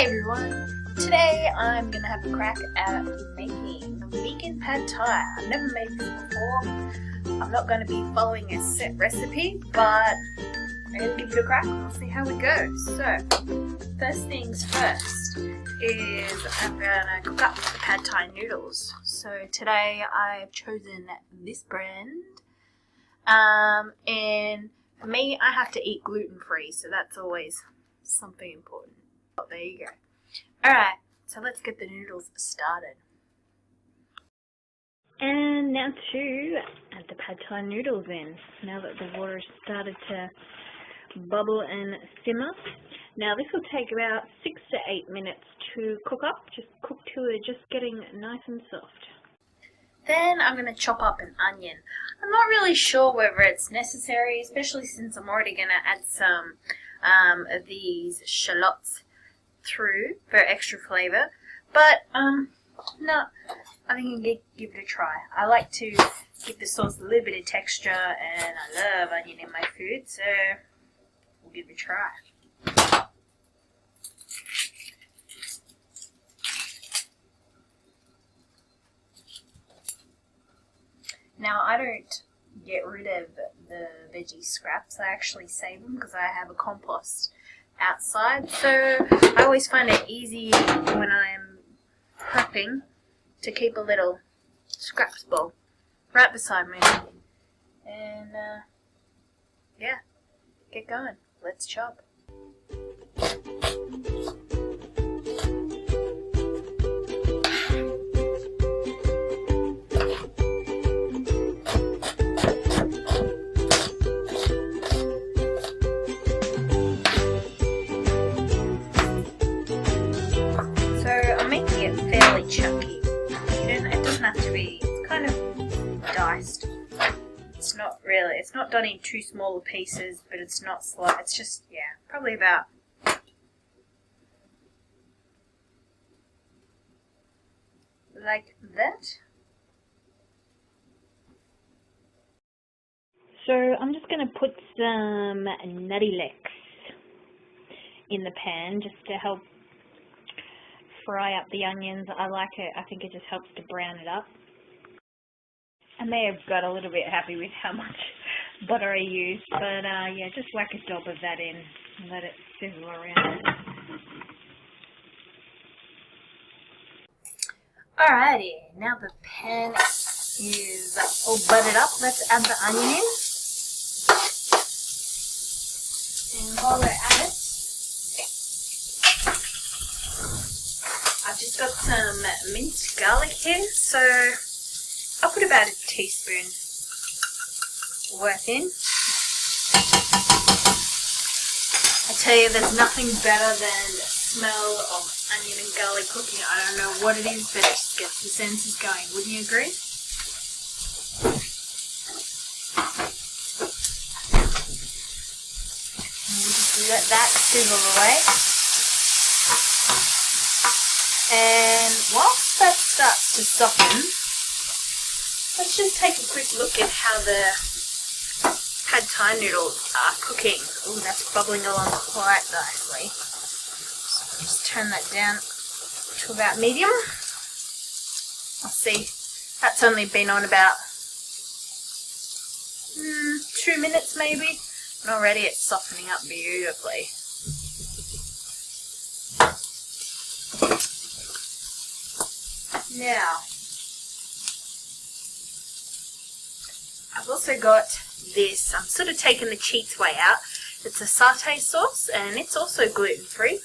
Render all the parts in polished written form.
Hey everyone, today I'm going to have a crack at making vegan pad thai. I've never made this before. I'm not going to be following a set recipe, but I'm going to give it a crack and we'll see how it goes. So, first things first is I'm going to cook up the pad thai noodles. So today I've chosen this brand, and for me I have to eat gluten free, so that's always something important. Oh, there you go. Alright, so let's get the noodles started. And now to add the pad thai noodles in, now that the water has started to bubble and simmer. Now this will take about 6 to 8 minutes to cook up, just cook till they're just getting nice and soft. Then I'm going to chop up an onion. I'm not really sure whether it's necessary, especially since I'm already going to add some of these shallots through for extra flavour, but no, I think you can give it a try. I like to give the sauce a little bit of texture, and I love onion in my food, so we'll give it a try. Now I don't get rid of the veggie scraps, I actually save them because I have a compost outside, so I always find it easy when I'm prepping to keep a little scraps bowl right beside me. And yeah, get going. Let's chop. Fairly chunky. It doesn't have to be. It's kind of diced. It's not done in too smaller pieces, but it's not slight. It's just, yeah, probably about like that. So I'm just going to put some nutty licks in the pan just to help fry up the onions. I like it. I think it just helps to brown it up. I may have got a little bit happy with how much butter I used, but yeah, just whack a dob of that in and let it sizzle around. Alrighty, now the pan is all buttered up. Let's add the onion in. And while we're at it, I've just got some minced garlic here, so I'll put about a teaspoon worth in. I tell you, there's nothing better than the smell of onion and garlic cooking. I don't know what it is, but it just gets the senses going. Wouldn't you agree? And we'll just let that sizzle away. And whilst that starts to soften, let's just take a quick look at how the pad thai noodles are cooking. Oh, that's bubbling along quite nicely. So just turn that down to about medium. I'll see, that's only been on about 2 minutes maybe, and already it's softening up beautifully. Now, I've also got this, I'm sort of taking the cheats way out. It's a satay sauce, and it's also gluten-free.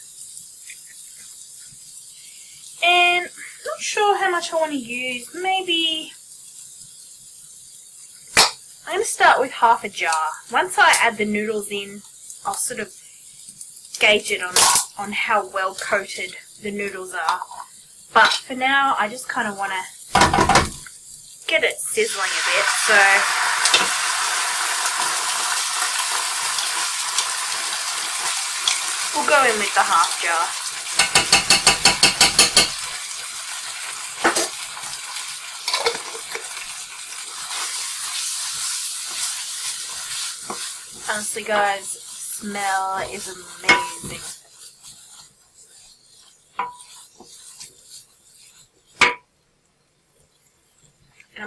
And I'm not sure how much I want to use. Maybe I'm going to start with half a jar. Once I add the noodles in, I'll sort of gauge it on how well coated the noodles are. But for now, I just kind of want to get it sizzling a bit, so we'll go in with the half jar. Honestly guys, smell is amazing. And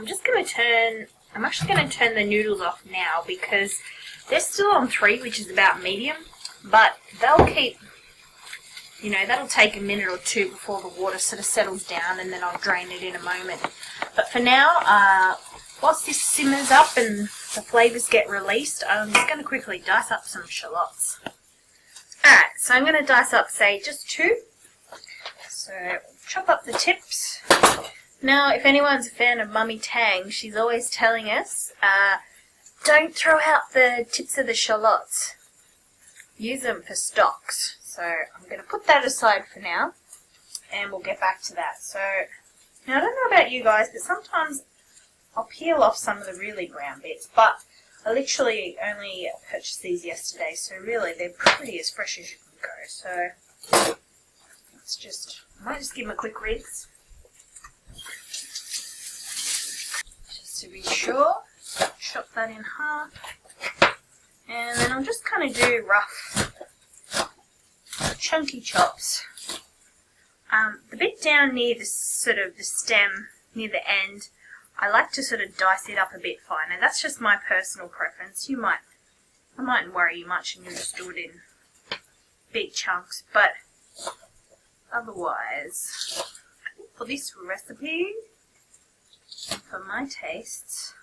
I'm actually going to turn the noodles off now because they're still on 3, which is about medium, but they'll keep, you know, that'll take a minute or 2 before the water sort of settles down, and then I'll drain it in a moment. But for now, whilst this simmers up and the flavours get released, I'm just going to quickly dice up some shallots. Alright, so I'm going to dice up, say, just 2. So, chop up the tips. Now, if anyone's a fan of Mummy Tang, she's always telling us, don't throw out the tips of the shallots. Use them for stocks. So, I'm going to put that aside for now, and we'll get back to that. So, now I don't know about you guys, but sometimes I'll peel off some of the really brown bits, but I literally only purchased these yesterday, so really they're pretty as fresh as you can go. So, let's just, I might just give them a quick rinse. Just to be sure, chop that in half, and then I'll just kind of do rough, chunky chops. The bit down near the sort of the stem, near the end, I like to sort of dice it up a bit finer. That's just my personal preference. I mightn't worry you much and you'll just do it in big chunks, but otherwise, I think for this recipe, for my tastes,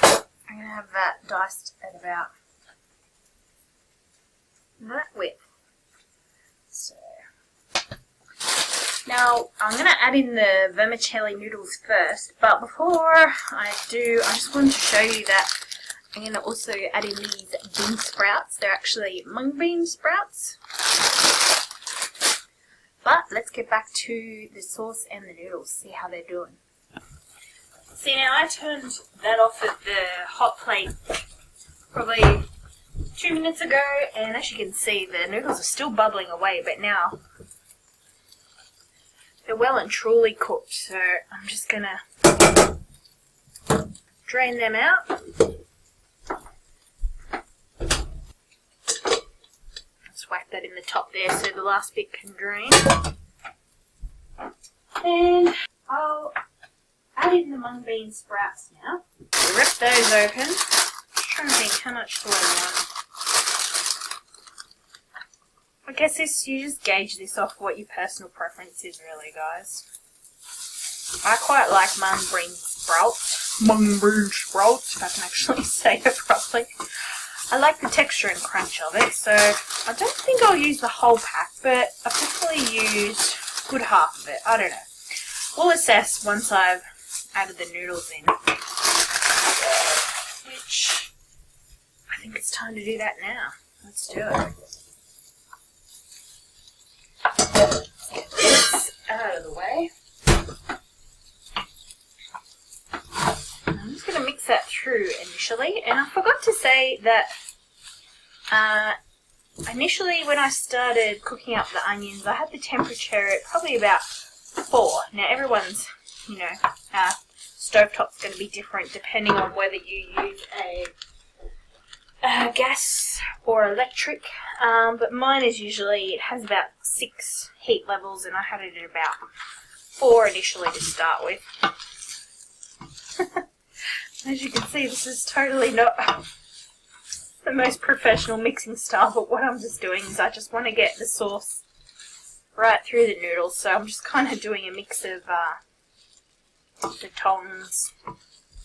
I'm going to have that diced at about that width. So, now I'm going to add in the vermicelli noodles first, but before I do, I just wanted to show you that I'm going to also add in these bean sprouts. They're actually mung bean sprouts. But let's get back to the sauce and the noodles, see how they're doing. See, now I turned that off at the hot plate probably 2 minutes ago, and as you can see, the noodles are still bubbling away, but now they're well and truly cooked, so I'm just going to drain them out. Let's whack that in the top there so the last bit can drain. And I'll add in the mung bean sprouts now. Rip those open. Just trying to think how much do I want. I guess this, you just gauge this off what your personal preference is really, guys. I quite like mung bean sprouts. Mung bean sprouts, if I can actually say it properly. I like the texture and crunch of it, so I don't think I'll use the whole pack, but I've definitely used a good half of it. I don't know. We'll assess once I've added the noodles in. Which, I think it's time to do that now. Let's do it. Let's get this out of the way. I'm just going to mix that through initially, and I forgot to say that initially when I started cooking up the onions, I had the temperature at probably about 4. Now everyone's, you know, stovetop's going to be different depending on whether you use a gas or electric, but mine is usually, it has about 6 heat levels, and I had it at about 4 initially to start with. As you can see, this is totally not the most professional mixing style, but what I'm just doing is I just want to get the sauce right through the noodles, so I'm just kind of doing a mix of the tongs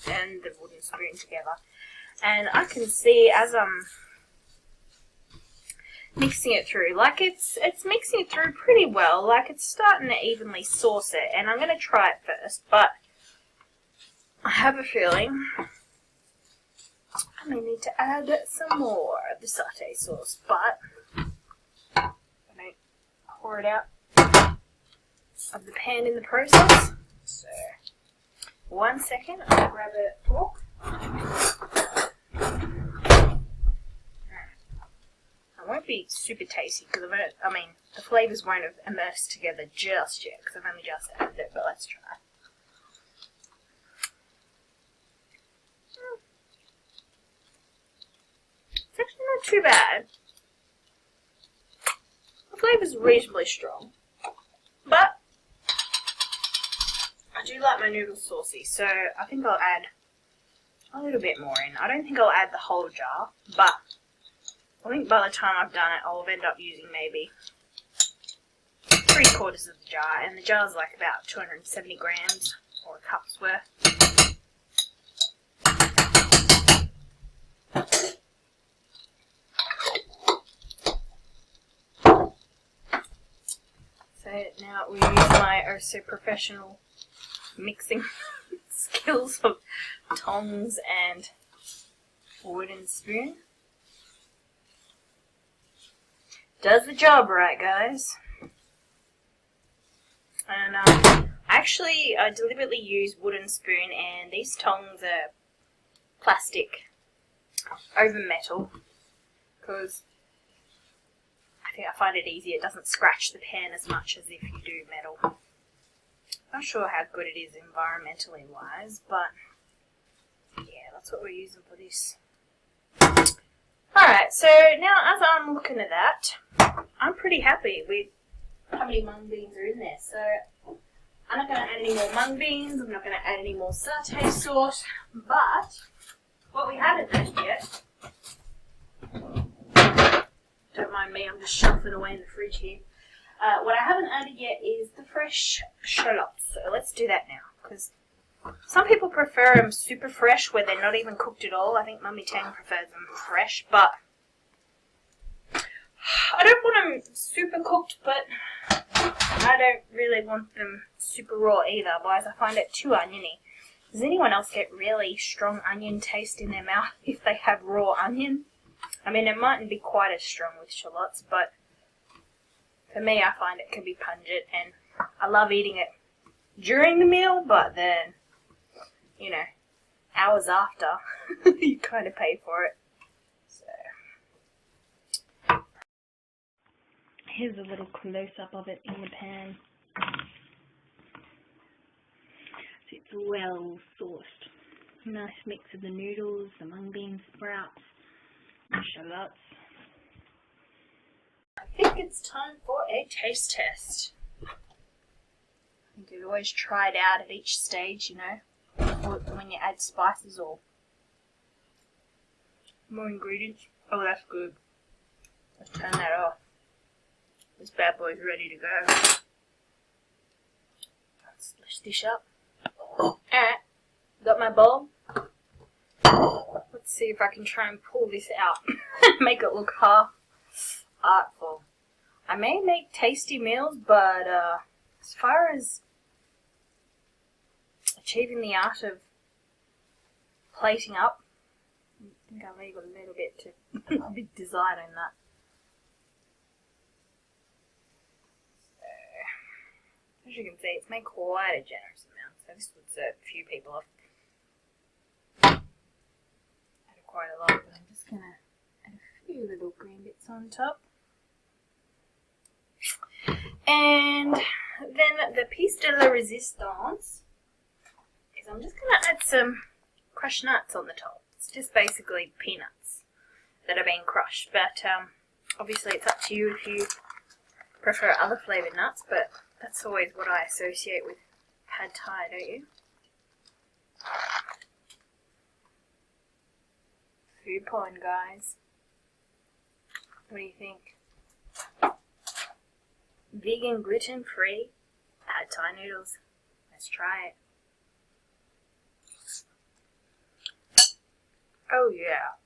and the wooden spoon together. And I can see as I'm mixing it through, like it's mixing it through pretty well, like it's starting to evenly sauce it, and I'm going to try it first, but I have a feeling I may need to add some more of the satay sauce, but I don't pour it out of the pan in the process. So, 1 second, I'll grab a fork. It won't be super tasty because I mean, the flavours won't have immersed together just yet because I've only just added it, but let's try. It's actually not too bad. The flavour's reasonably strong, but I do do like my noodles saucy, so I think I'll add a little bit more in. I don't think I'll add the whole jar, but I think by the time I've done it, I'll end up using maybe 3/4 of the jar, and the jar's like about 270 grams or a cup's worth. So now we use my oh so professional mixing skills of tongs and wooden spoon. Does the job right, guys. And actually I deliberately use wooden spoon, and these tongs are plastic over metal because I find it easier. It doesn't scratch the pan as much as if you do metal. Not sure how good it is environmentally wise, but yeah, that's what we're using for this. Alright, so now as I'm looking at that, I'm pretty happy with how many mung beans are in there. So I'm not going to add any more mung beans, I'm not going to add any more satay sauce, but what we haven't added yet, don't mind me, I'm just shuffling away in the fridge here. What I haven't added yet is the fresh shallots. So let's do that now, because some people prefer them super fresh where they're not even cooked at all. I think Mummy Tang prefers them fresh, but I don't want them super cooked, but I don't really want them super raw either, otherwise I find it too oniony. Does anyone else get really strong onion taste in their mouth if they have raw onion? I mean, it mightn't be quite as strong with shallots, but for me, I find it can be pungent, and I love eating it during the meal, but then, you know, hours after, you kind of pay for it. So, here's a little close-up of it in the pan. So it's well sauced. Nice mix of the noodles, the mung bean sprouts, the shallots. I think it's time for a taste test. I think you always try it out at each stage, you know, when you add spices or more ingredients. Oh, that's good. Let's turn that off. This bad boy's ready to go. Let's dish up. Alright, got my bowl. Let's see if I can try and pull this out. Make it look half artful. I may make tasty meals, but as far as achieving the art of plating up, I think I leave a little bit to be desired in that. So, as you can see, it's made quite a generous amount, so this would serve a few people off. Added quite a lot, but I'm just going to add a few little green bits on top. And then the piece de la resistance is I'm just going to add some crushed nuts on the top. It's just basically peanuts that are being crushed, but obviously it's up to you if you prefer other flavoured nuts, but that's always what I associate with pad thai, don't you? Food porn, guys. What do you think? Vegan, gluten-free pad thai noodles. Let's try it. Oh yeah.